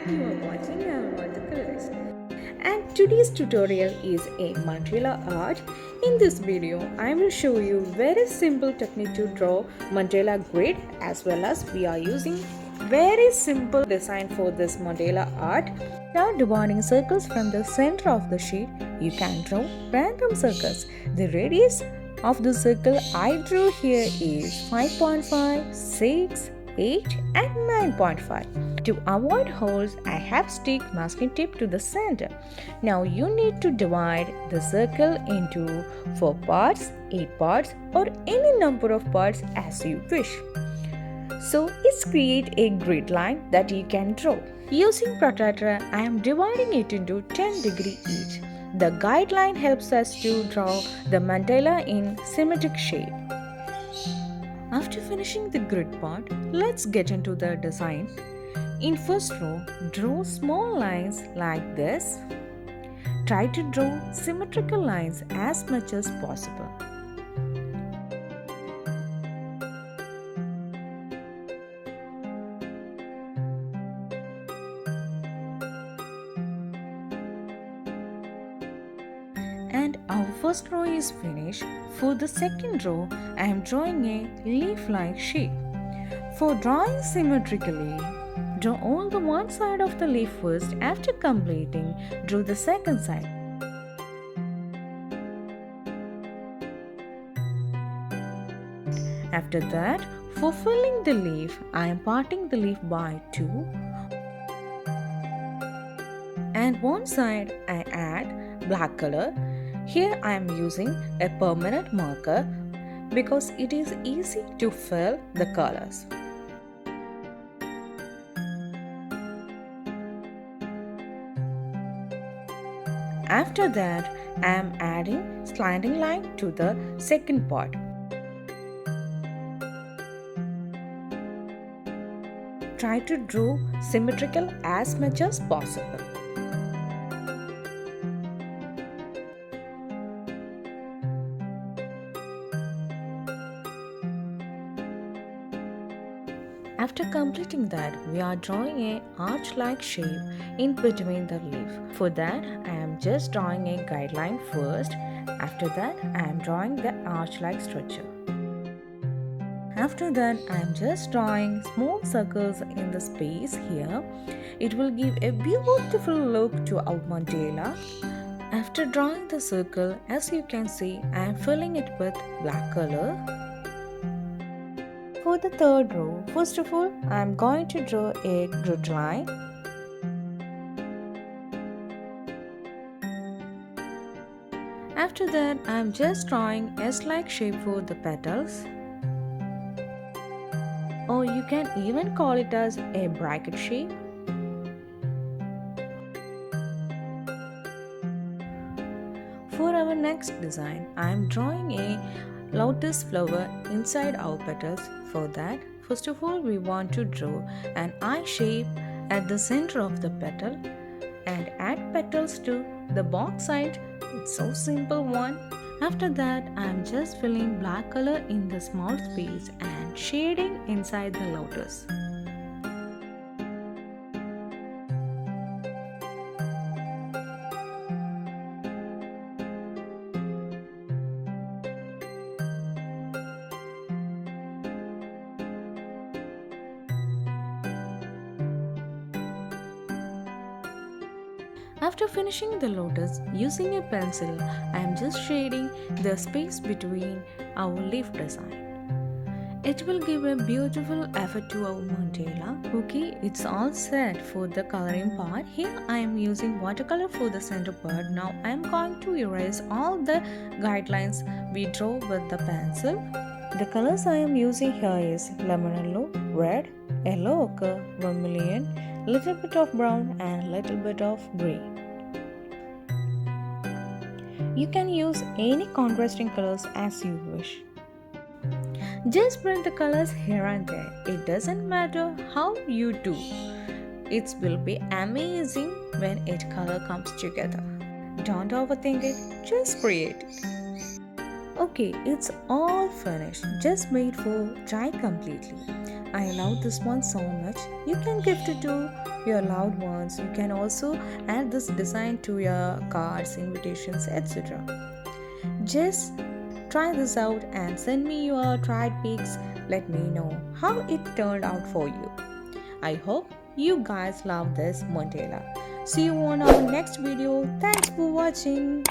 You are watching Watercolorist. And today's tutorial is a Mandala art. In this video, I will show you very simple technique to draw Mandala grid, as well as we are using very simple design for this Mandala art. Now dividing circles from the center of the sheet, you can draw random circles. The radius of the circle I drew here is 5.5, 6, 8 and 9.5. To avoid holes, I have stick masking tape to the center. Now you need to divide the circle into 4 parts, 8 parts or any number of parts as you wish. So let's create a grid line that you can draw. Using protractor, I am dividing it into 10 degree each. The guideline helps us to draw the mandala in symmetric shape. After finishing the grid part, let's get into the design. In first row, draw small lines like this. Try to draw symmetrical lines as much as possible. And our first row is finished. For the second row, I am drawing a leaf-like shape. For drawing symmetrically, draw all the one side of the leaf first. After completing, draw the second side. After that, for filling the leaf, I am parting the leaf by 2. And one side I add black color. Here I am using a permanent marker because it is easy to fill the colors. After that, I am adding slanting line to the second part. Try to draw symmetrical as much as possible. After completing that, we are drawing a arch-like shape in between the leaf. For that, I am just drawing a guideline first. After that, I am drawing the arch-like structure. After that, I am just drawing small circles in the space here. It will give a beautiful look to our mandala. After drawing the circle, as you can see, I am filling it with black color. For the third row, first of all, I am going to draw a grid line. After that, I am just drawing S-like shape for the petals. Or you can even call it as a bracket shape. For our next design, I am drawing a lotus flower inside our petals. For that, first of all, we want to draw an eye shape at the center of the petal and add petals to the box side. It's so simple one. After that, I am just filling black color in the small space and shading inside the lotus. After finishing the lotus, using a pencil, I am just shading the space between our leaf design. It will give a beautiful effect to our mandala. Okay, it's all set for the coloring part. Here I am using watercolor for the center part. Now I am going to erase all the guidelines we draw with the pencil. The colors I am using here is lemon yellow, red, yellow ochre, vermilion, little bit of brown and little bit of green. You can use any contrasting colors as you wish. Just blend the colors here and there. It doesn't matter how you do. It will be amazing when each color comes together. Don't overthink it, just create it. Okay, it's all finished. Just wait for dry completely. I love this one so much. You can gift it to your loved ones. You can also add this design to your cards, invitations, etc. Just try this out and send me your tried pics. Let me know how it turned out for you. I hope you guys love this mandala. See you on our next video. Thanks for watching.